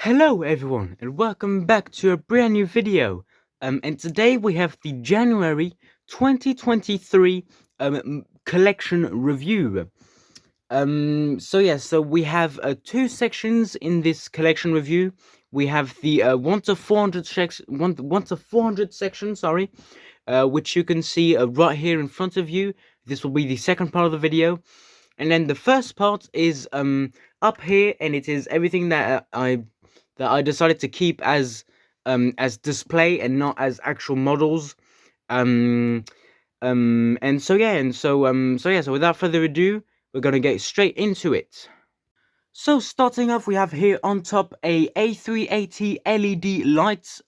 Hello everyone and welcome back to a brand new video. And today we have the January 2023 collection review. So we have two sections in this collection review. We have the 1 to 400 1 to 400 section, sorry, which you can see right here in front of you. This will be the second part of the video. And then the first part is up here, and it is everything that I decided to keep as display and not as actual models. Um so without further ado, we're gonna get straight into it. So starting off, we have here on top a A380 LED light. So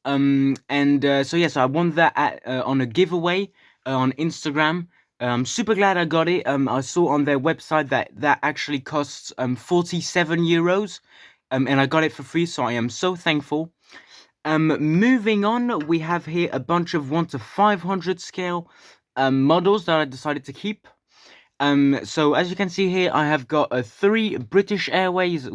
I won that on a giveaway on Instagram. I'm super glad I got it. I saw on their website that actually costs 47 euros. And I got it for free, so I am so thankful. Moving on, we have here a bunch of 1 to 500 scale models that I decided to keep. So as you can see here, I have got three British Airways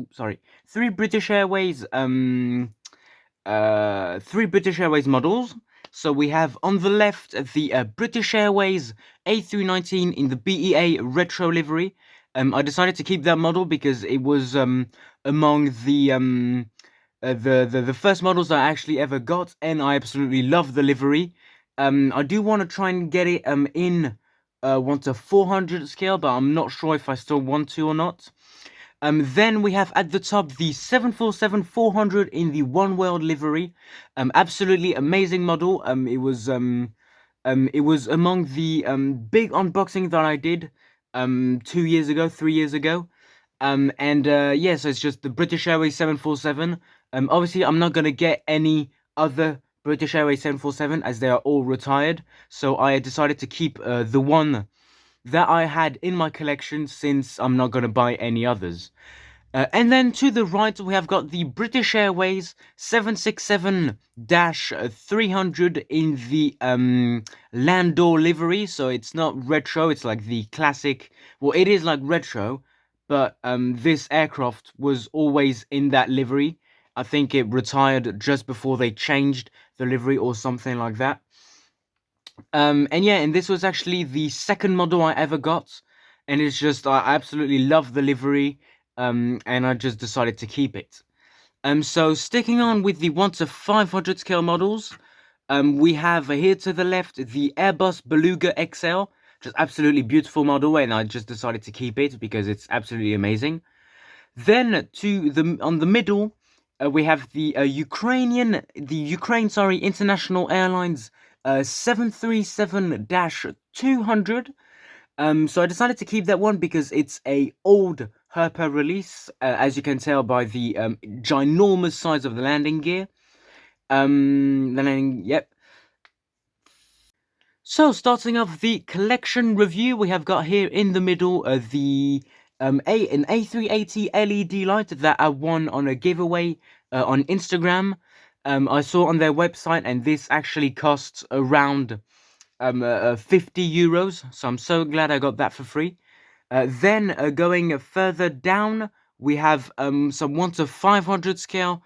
models. So we have on the left the British Airways A319 in the BEA retro livery. I decided to keep that model because it was among the first models I actually ever got, and I absolutely love the livery. I do want to try and get it in 1 to 400 scale, but I'm not sure if I still want to or not. Then we have at the top the 747-400 in the One World livery. Absolutely amazing model. It was among the big unboxing that I did 3 years ago. So it's just the British Airways 747. Obviously, I'm not gonna get any other British Airways 747 as they are all retired. So I decided to keep the one that I had in my collection, since I'm not gonna buy any others. And then to the right, we have got the British Airways 767-300 in the Landor livery. So it's not retro, it's like the classic. Well, it is like retro, but this aircraft was always in that livery. I think it retired just before they changed the livery or something like that. And this was actually the second model I ever got, and it's just I absolutely love the livery, and I just decided to keep it. So sticking on with the 1 to 500 scale models, we have here to the left the Airbus Beluga XL, just absolutely beautiful model, and I just decided to keep it because it's absolutely amazing. Then on the middle, we have the Ukraine International Airlines 737-200. So I decided to keep that one because it's a old Herpa release, as you can tell by the ginormous size of the landing gear. Yep. So starting off the collection review, we have got here in the middle an A380 LED light that I won on a giveaway on Instagram. I saw on their website, and this actually costs around 50 euros. So I'm so glad I got that for free. Then going further down, we have some 1 to 500 scale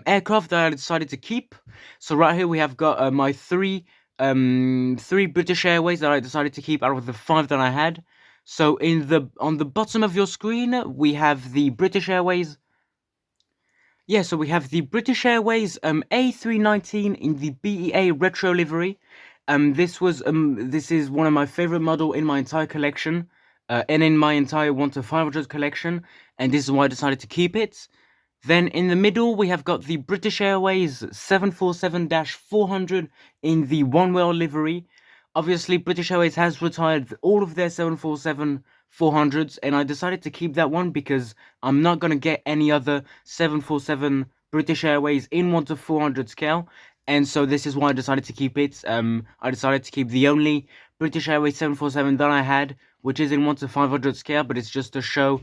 aircraft that I decided to keep. So right here we have got my three British Airways that I decided to keep out of the 5 that I had. So on the bottom of your screen, we have the British Airways. Yeah, so we have the British Airways A319 in the BEA retro livery. This is one of my favorite model in my entire collection, and in my entire 1 to 500 collection, and this is why I decided to keep it. Then in the middle, we have got the British Airways 747-400 in the One World livery. Obviously, British Airways has retired all of their 747-400s, and I decided to keep that one because I'm not going to get any other 747 British Airways in 1 to 400 scale, and so this is why I decided to keep it. I decided to keep the only British Airways 747 that I had, which is in 1 to 500 scale, but it's just to show,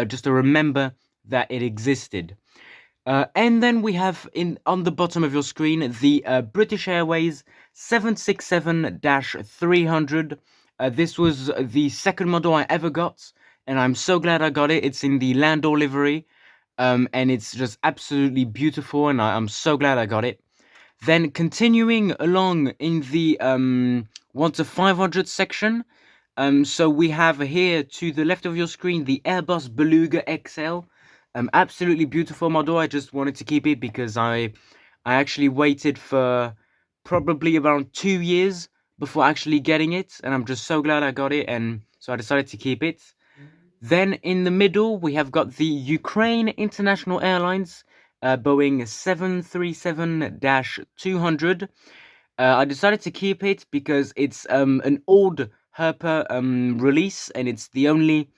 just to remember that it existed. And then we have on the bottom of your screen the British Airways 767-300. This was the second model I ever got, and I'm so glad I got it. It's in the Landor livery. and it's just absolutely beautiful, and I'm so glad I got it. Then continuing along in the 1 to 500 section, so we have here to the left of your screen the Airbus Beluga XL, absolutely beautiful model. I just wanted to keep it because I actually waited for probably around 2 years before actually getting it, and I'm just so glad I got it, and so I decided to keep it. Then in the middle, we have got the Ukraine International Airlines Boeing 737-200. I decided to keep it because it's an old Herpa release, and it's the only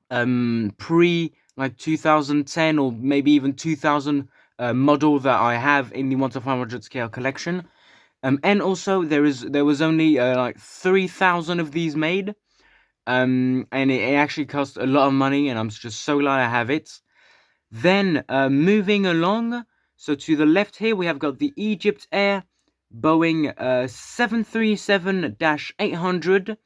pre like 2010 or maybe even 2000 model that I have in the 1 to 500 scale collection. And also there was only like 3,000 of these made. And it actually cost a lot of money, and I'm just so glad I have it. Then moving along, so to the left here we have got the Egypt Air Boeing 737-800.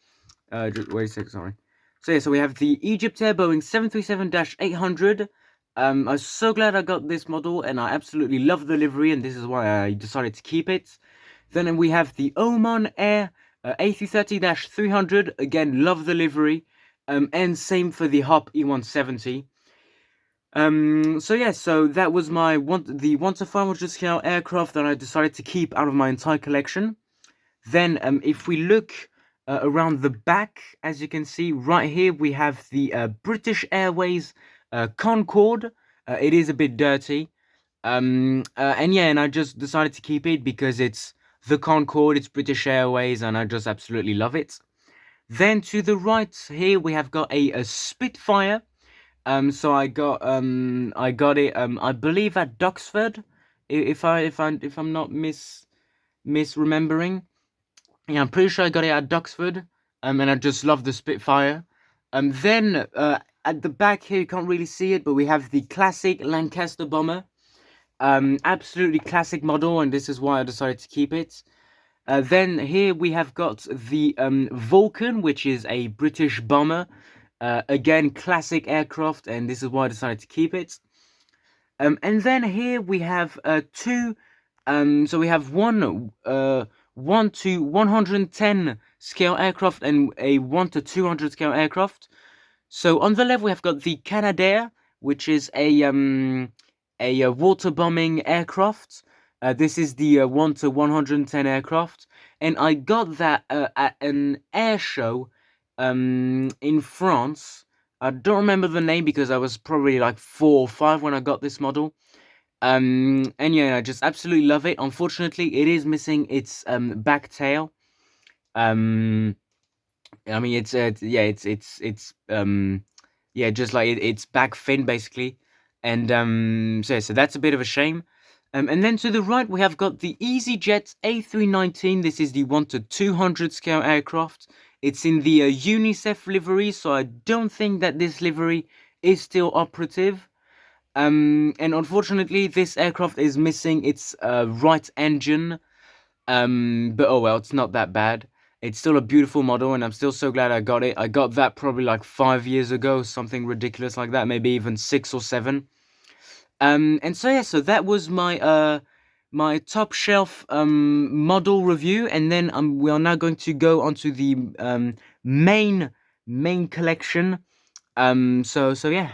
Wait a sec, sorry. So yeah, so we have the Egypt Air Boeing 737-800. I was so glad I got this model, and I absolutely love the livery, and this is why I decided to keep it. Then we have the Oman Air A330-300. Again, love the livery. And same for the Hop E170. So yeah, so that was the 1 to 500 scale aircraft that I decided to keep out of my entire collection. Then, if we look around the back, as you can see right here, we have the British Airways Concorde. It is a bit dirty, and yeah, and I just decided to keep it because it's the Concorde, it's British Airways, and I just absolutely love it. Then to the right here, we have got a Spitfire. So I got it. I believe at Duxford, if I'm not misremembering. Yeah, I'm pretty sure I got it at Duxford. And I just love the Spitfire. Then at the back here, you can't really see it, but we have the classic Lancaster bomber. Absolutely classic model, and this is why I decided to keep it. Then here we have got the Vulcan, which is a British bomber. Again, classic aircraft, and this is why I decided to keep it. And then here we have two. So we have one 1 to 110 scale aircraft and a 1 to 200 scale aircraft. So on the left we have got the Canadair, which is a water bombing aircraft. This is the 1 to 110 aircraft, and I got that at an air show in France. I don't remember the name because I was probably like 4 or 5 when I got this model. And yeah, I just absolutely love it. Unfortunately, it is missing its back tail. I mean, it's yeah, just like it's back fin basically, and so that's a bit of a shame. And then to the right we have got the EasyJet A319. This is the 1 to 200 scale aircraft. It's in the UNICEF livery, so I don't think that this livery is still operative. And unfortunately, this aircraft is missing its right engine. But oh well, it's not that bad. It's still a beautiful model, and I'm still so glad I got it. I got that probably like 5 years ago, something ridiculous like that, maybe even 6 or 7. And so yeah, so that was my top shelf model review, and then we are now going to go onto the main collection. So yeah.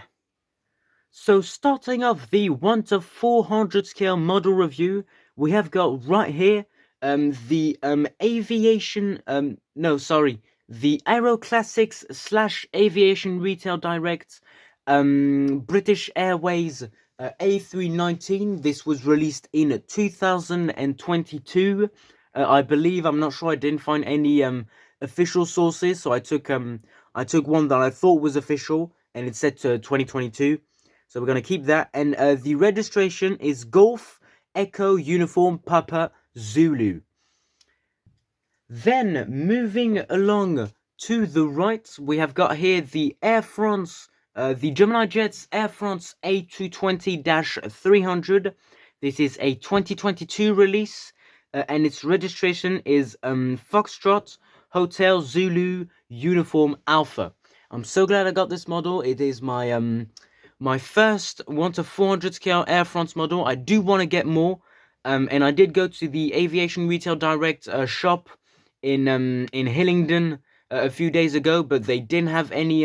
So starting off the 1 to 400 scale model review, we have got right here the aviation the Aero Classics / Aviation Retail Direct British Airways A319. This was released in 2022. I believe, I'm not sure, I didn't find any official sources, so I took one that I thought was official, and it said to 2022. So we're going to keep that. And the registration is Golf Echo Uniform Papa Zulu. Then moving along to the right, we have got here the Air France, the Gemini Jets Air France A220-300. This is a 2022 release, and its registration is Foxtrot Hotel Zulu Uniform Alpha. I'm so glad I got this model. It is my my first 1 to 400 scale Air France model. I do want to get more, and I did go to the Aviation Retail Direct shop in Hillingdon a few days ago, but they didn't have any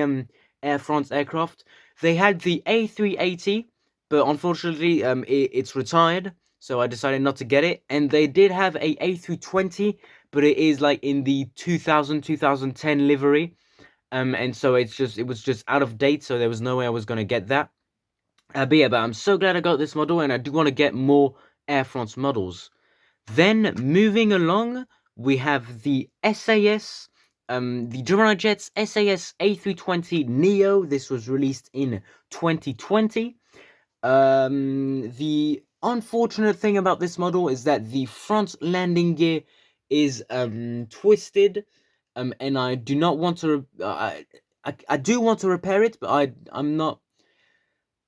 Air France aircraft. They had the A380, but unfortunately it's retired, so I decided not to get it. And they did have a A320, but it is like in the 2010 livery. And so it was just out of date, so there was no way I was gonna get that. But I'm so glad I got this model, and I do want to get more Air France models. Then moving along, we have the SAS, the Gemini Jets SAS A320 Neo. This was released in 2020. The unfortunate thing about this model is that the front landing gear is twisted, and I do not want to. I do want to repair it, but I'm not.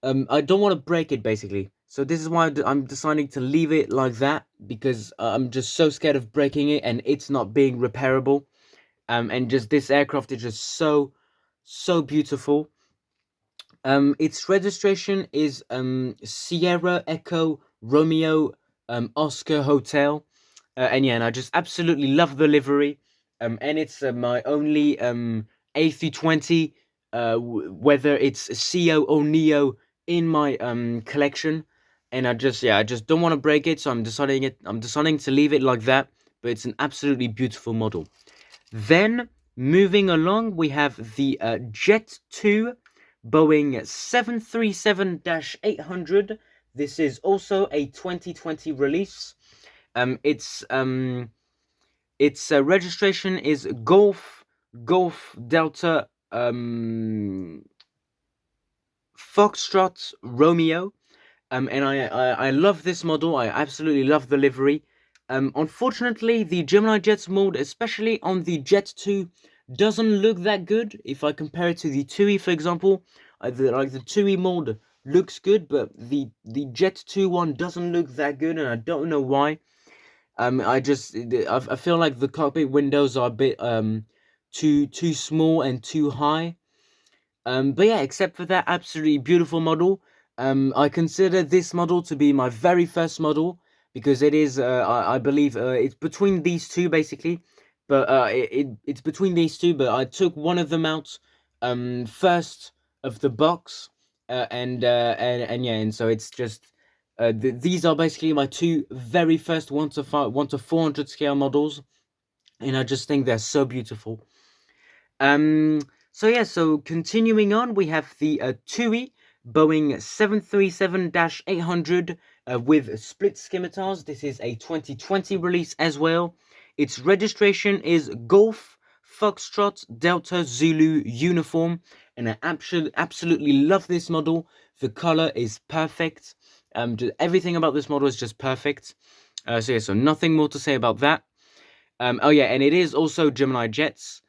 I don't want to break it basically. So this is why I'm deciding to leave it like that, because I'm just so scared of breaking it and it's not being repairable. And just this aircraft is just so beautiful. Its registration is Sierra Echo Romeo Oscar Hotel, and yeah, and I just absolutely love the livery. And it's my only A320, whether it's CO or Neo in my collection, and I just don't want to break it, so I'm deciding to leave it like that. But it's an absolutely beautiful model. Then moving along, we have the Jet 2 Boeing 737-800. This is also a 2020 release. Its registration is Golf Delta Foxtrot Romeo. And I love this model. I absolutely love the livery. Unfortunately, the Gemini Jets mold, especially on the Jet 2, doesn't look that good. If I compare it to the TUI, for example, the TUI mold looks good, but the Jet 2 one doesn't look that good, and I don't know why. I feel like the cockpit windows are a bit too small and too high. But yeah, except for that absolutely beautiful model, I consider this model to be my very first model, because it is, I believe, it's between these two basically, but it's between these two. But I took one of them out, first of the box, and yeah, and so it's just, these are basically my two very first 1 to 400 scale models, and I just think they're so beautiful. Um, so yeah, so continuing on, we have the TUI Boeing 737-800 with split scimitars. This is a 2020 release as well. Its registration is Golf Foxtrot Delta Zulu Uniform, and I absolutely love this model. The color is perfect. Everything about this model is just perfect. So yeah, so nothing more to say about that. Oh yeah, and it is also Gemini Jets.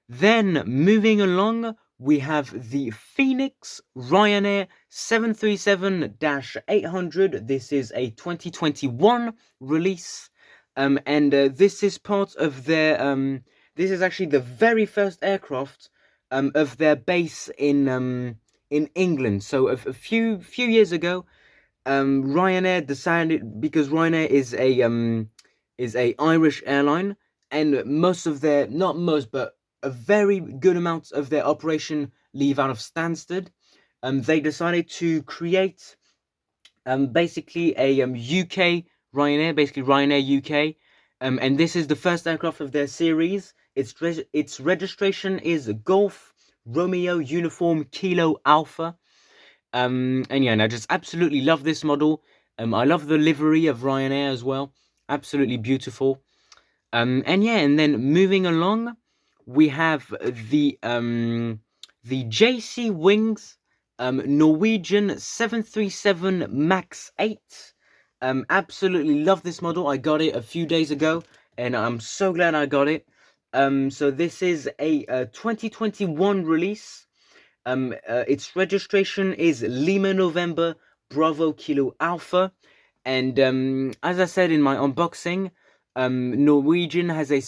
Then moving along, we have the Phoenix Ryanair 737-800. This is a 2021 release, and this is part of their. This is actually the very first aircraft of their base in England. So a few years ago, Ryanair decided, because Ryanair is a Irish airline, and most of their, not most, but a very good amount of their operation leave out of Stansted. They decided to create basically a UK Ryanair, basically Ryanair UK, and this is the first aircraft of their series. Its registration is Golf Romeo Uniform Kilo Alpha. And yeah, and I just absolutely love this model. I love the livery of Ryanair as well. Absolutely beautiful. And yeah, and then moving along, we have the JC Wings Norwegian 737 Max 8. Absolutely love this model. I got it a few days ago, and I'm so glad I got it. So this is a 2021 release. Its registration is Lima November Bravo Kilo Alpha, and as I said in my unboxing, Norwegian has a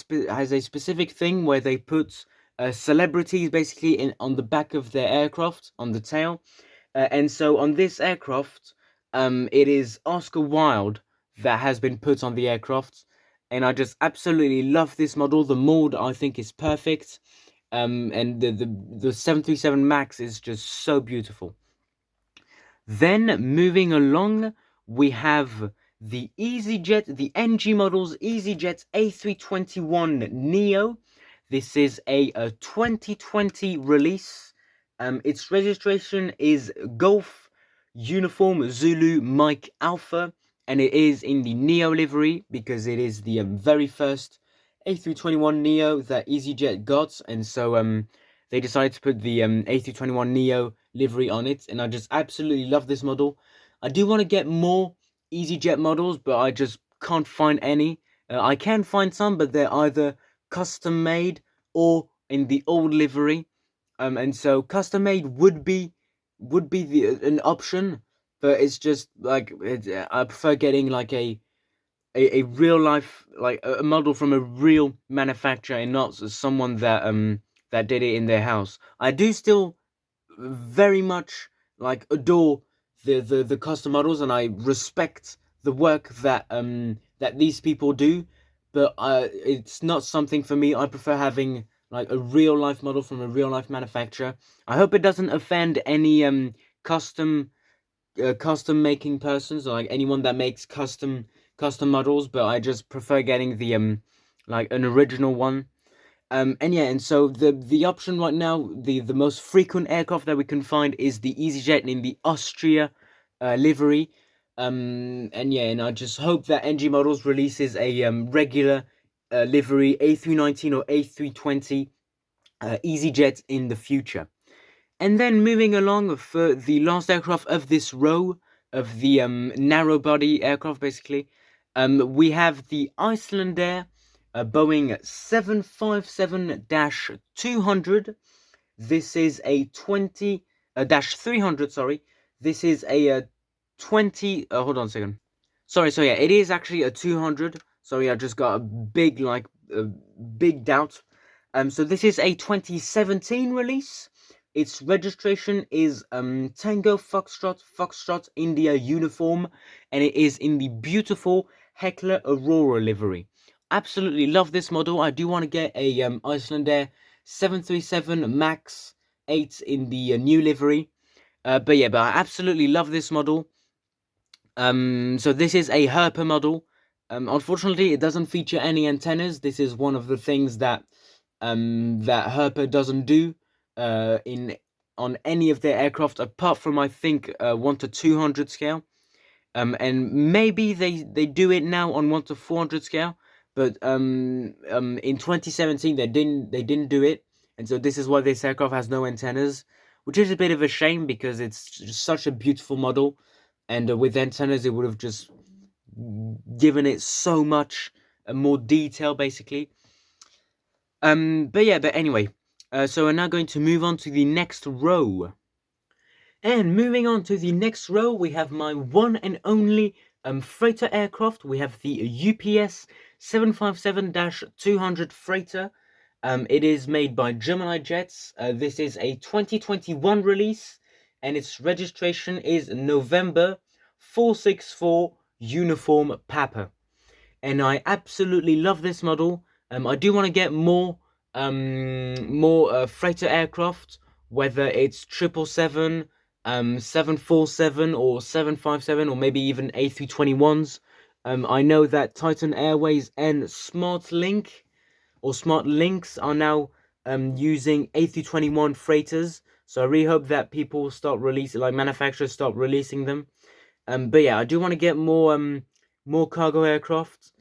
specific thing where they put celebrities basically on the back of their aircraft, on the tail, And so on this aircraft, it is Oscar Wilde that has been put on the aircraft, and I just absolutely love this model. The mold I think is perfect, and the 737 Max is just so beautiful. Then moving along, we have the EasyJet, the NG models EasyJet A321neo. This is a 2020 release. Its registration is Golf Uniform Zulu Mike Alpha, and it is in the Neo livery because it is the very first A321neo that EasyJet got, and so they decided to put the A321neo livery on it, and I just absolutely love this model. I do want to get more EasyJet models, but I just can't find any. I can find some, but they're either custom made or in the old livery. And so custom made would be an option, but it's just like I prefer getting like a real life, like a model from a real manufacturer and not someone that did it in their house. I do still very much like adore the custom models, and I respect the work that these people do, but it's not something for me. I prefer having like a real life model from a real life manufacturer. I hope it doesn't offend any custom custom making persons, or like anyone that makes custom models, but I just prefer getting the like an original one. And yeah, and so the option right now, the most frequent aircraft that we can find is the EasyJet in the Austria livery. And yeah, and I just hope that NG Models releases a regular livery A319 or A320 EasyJet in the future. And then moving along for the last aircraft of this row of the narrow body aircraft, basically, we have the Icelandair Boeing 757-200. This is a 20 dash 300. Sorry, this is a 20. Hold on a second. Sorry, so yeah, it is actually a 200. Sorry, I just got a big big doubt. So this is a 2017 release. Its registration is Tango Foxtrot India uniform, and it is in the beautiful Heckler Aurora livery. Absolutely love this model. I do want to get a Icelandair 737 Max 8 in the new livery. But I absolutely love this model. So this is a Herpa model. Unfortunately, it doesn't feature any antennas. This is one of the things that that Herpa doesn't do in on any of their aircraft, apart from I think 1 to 200 scale. And maybe they do it now on 1 to 400 scale, but in 2017 they didn't do it, and so this is why this aircraft has no antennas, which is a bit of a shame because it's just such a beautiful model, and with antennas it would have just given it so much more detail, basically. But anyway, so we're now going to move on to the next row. And moving on to the next row, we have my one and only freighter aircraft. We have the UPS 757-200 freighter. It is made by Gemini Jets. This is a 2021 release, and its registration is November 464 Uniform Papa. And I absolutely love this model. I do want to get more freighter aircraft, whether it's 777, 747 or 757, or maybe even A321s. I know that Titan Airways and SmartLink or SmartLinks are now using A321 freighters. So I really hope that people start releasing, like manufacturers start releasing them. But yeah, I do want to get more cargo aircraft.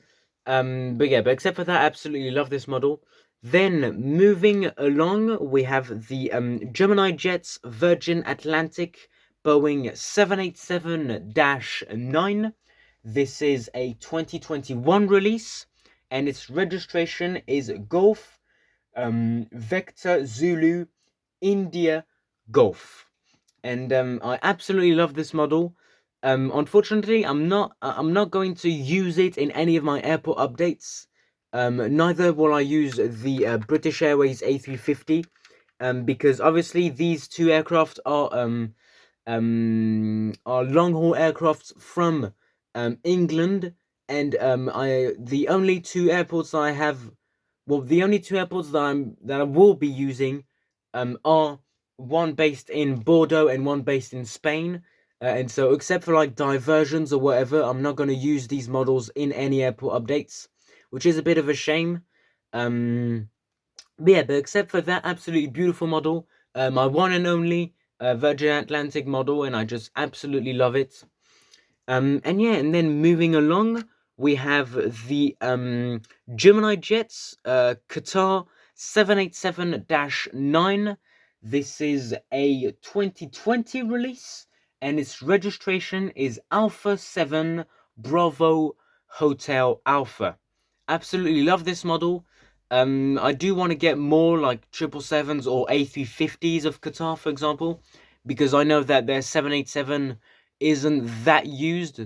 But except for that, I absolutely love this model. Then moving along, we have the Gemini Jets Virgin Atlantic Boeing 787-9. This is a 2021 release, and its registration is Golf Vector Zulu India Golf. And I absolutely love this model. Unfortunately, I'm not going to use it in any of my airport updates. Neither will I use the British Airways A350, because obviously these two aircraft are are long haul aircrafts from England, and the only two airports I have, well, the only two airports that I will be using are one based in Bordeaux and one based in Spain. And so, except for like diversions or whatever, I'm not going to use these models in any airport updates, which is a bit of a shame. But yeah, but except for that absolutely beautiful model, my one and only Virgin Atlantic model, and I just absolutely love it. And yeah, and then moving along, we have the Gemini Jets Qatar 787-9. This is a 2020 release, and its registration is Alpha 7 Bravo Hotel Alpha. Absolutely love this model. I do want to get more like 777s or A350s of Qatar, for example, because I know that their 787 isn't that used,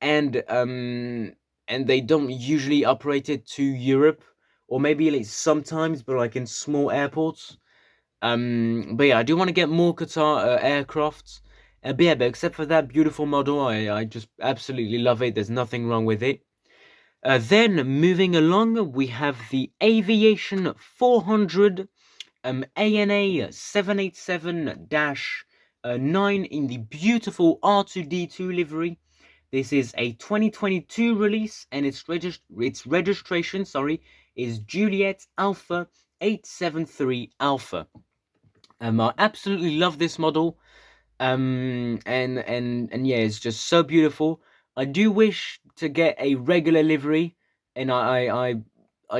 and they don't usually operate it to Europe, or maybe like sometimes, but like in small airports. But yeah, I do want to get more Qatar aircrafts. But yeah, but except for that beautiful model, I just absolutely love it. There's nothing wrong with it. Then moving along, we have the Aviation 400 ANA 787-9 in the beautiful R2D2 livery. This is a 2022 release, and its registration, is Juliet Alpha 873 Alpha. I absolutely love this model. And yeah, it's just so beautiful. I do wish to get a regular livery, and I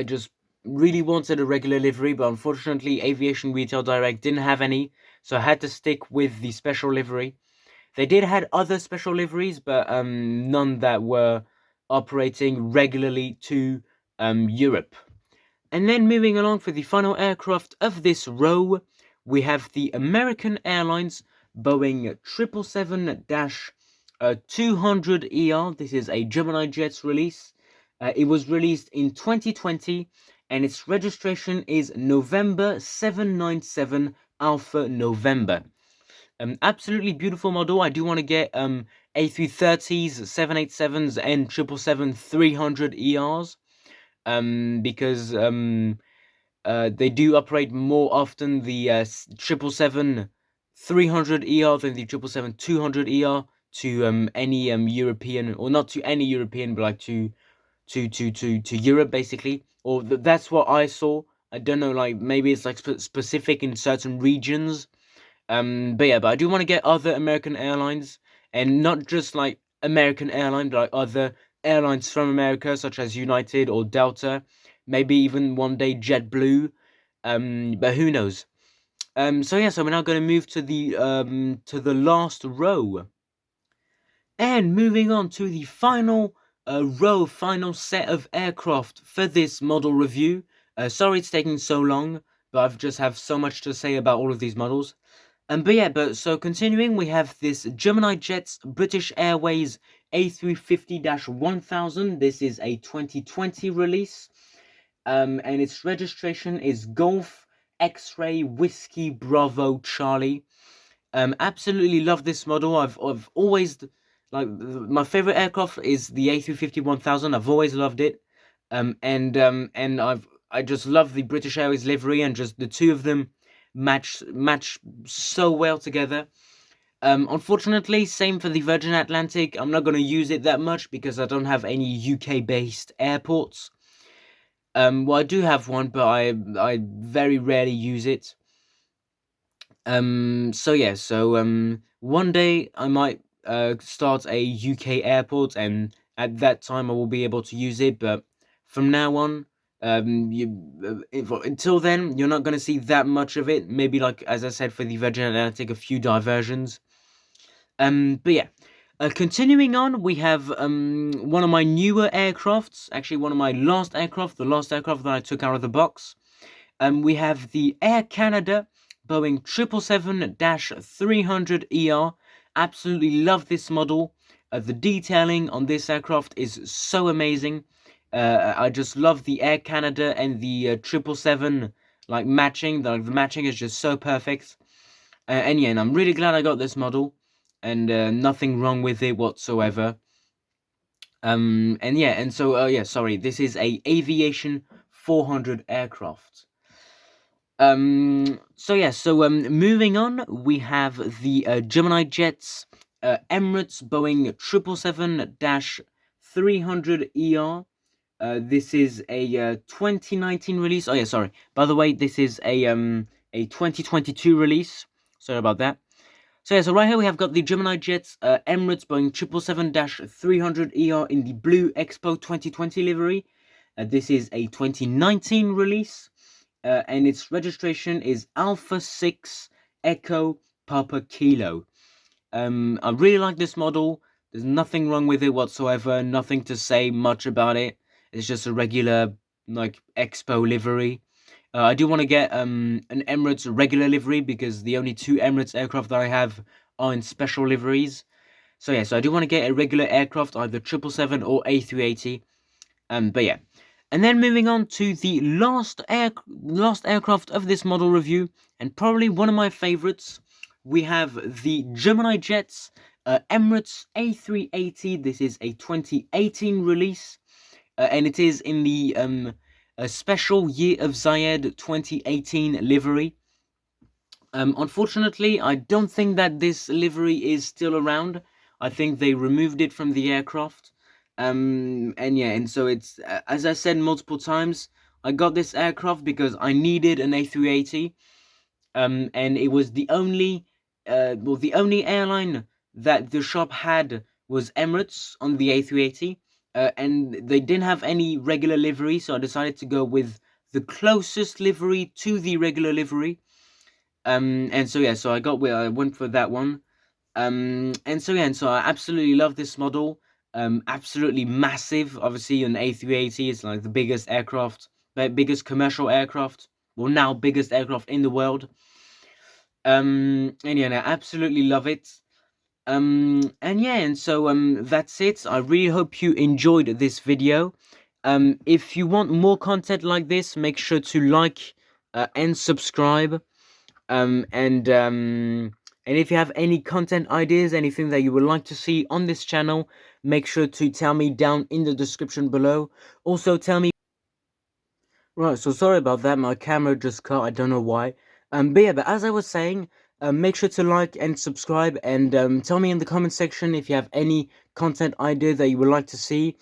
just really wanted a regular livery, but unfortunately Aviation Retail Direct didn't have any, so I had to stick with the special livery. They did had other special liveries, but none that were operating regularly to Europe. And then moving along for the final aircraft of this row, we have the American Airlines Boeing 777-200ER. This is a Gemini Jets release. It was released in 2020, and its registration is November 797 Alpha November. Absolutely beautiful model. I do want to get A330s, 787s, and 777-300ERs. Because they do operate more often the 777-300ER than the 777-200ER to any European, or not to any European, but like to Europe basically. Or that's what I saw. I don't know, like maybe it's like specific in certain regions. But yeah, but I do want to get other American airlines, and not just like American airline, but like other airlines from America, such as United or Delta, maybe even one day JetBlue. But who knows? So yeah, so we're now going to move to the last row, and moving on to the final final set of aircraft for this model review. Sorry it's taking so long, but I've just have so much to say about all of these models. But yeah, so continuing, we have this Gemini Jets British Airways A350-1000. This is a 2020 release, and its registration is Golf X-Ray Whiskey Bravo Charlie. Absolutely love this model. I've always, like, my favorite aircraft is the A350-1000. I've always loved it, and I just love the British Airways livery, and just the two of them match so well together. Unfortunately, same for the Virgin Atlantic. I'm not going to use it that much because I don't have any UK based airports. Well, I do have one, but I very rarely use it. So yeah, so one day I might start a UK airport, and at that time I will be able to use it. But from now on, until then, you're not going to see that much of it. Maybe, like as I said, for the Virgin Atlantic, a few diversions. But yeah, continuing on, we have one of my newer aircrafts. Actually, one of my last aircraft, the last aircraft that I took out of the box. We have the Air Canada Boeing 777-300ER. Absolutely love this model. The detailing on this aircraft is so amazing. I just love the Air Canada and the 777 like matching. The matching is just so perfect. And yeah, and I'm really glad I got this model. and nothing wrong with it whatsoever. Sorry, this is a Aviation 400 aircraft. Moving on, we have the Gemini jets, Emirates Boeing 777-300ER. This is a 2019 release. Oh yeah, sorry. By the way, this is a 2022 release. Sorry about that. So right here we have got the Gemini jets, Emirates Boeing 777-300ER in the blue Expo 2020 livery. This is a 2019 release. And its registration is Alpha 6 Echo Papa Kilo. I really like this model. There's nothing wrong with it whatsoever. Nothing to say much about it. It's just a regular like Expo livery. I do want to get an Emirates regular livery because the only two Emirates aircraft that I have are in special liveries. So I do want to get a regular aircraft, either 777 or A380. But yeah. And then moving on to the last aircraft of this model review, and probably one of my favorites, we have the Gemini Jets Emirates A380. This is a 2018 release, and it is in the special Year of Zayed 2018 livery. Unfortunately, I don't think that this livery is still around. I think they removed it from the aircraft. And so it's as I said multiple times, I got this aircraft because I needed an A380. And it was the only airline that the shop had was Emirates on the A380. And they didn't have any regular livery, so I decided to go with the closest livery to the regular livery. So I went for that one. And so I absolutely love this model. Absolutely massive. Obviously, an A380 is like the biggest aircraft, biggest commercial aircraft. Well, now biggest aircraft in the world. And I absolutely love it. That's it. I really hope you enjoyed this video. If you want more content like this, make sure to like and subscribe. And if you have any content ideas, anything that you would like to see on this channel, make sure to tell me down in the description below. Also, tell me. Right, so sorry about that. My camera just cut. I don't know why. But as I was saying, make sure to like and subscribe, and tell me in the comment section if you have any content idea that you would like to see.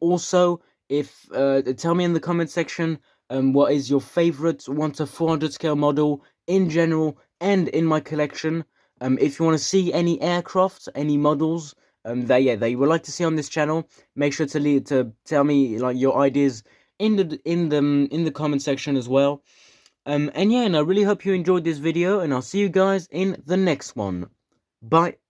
Also, if tell me in the comment section what is your favorite 1 to 400 scale model in general and in my collection. If you want to see any aircraft, any models that you would like to see on this channel, make sure to tell me like your ideas in the comment section as well. And I really hope you enjoyed this video, and I'll see you guys in the next one. Bye.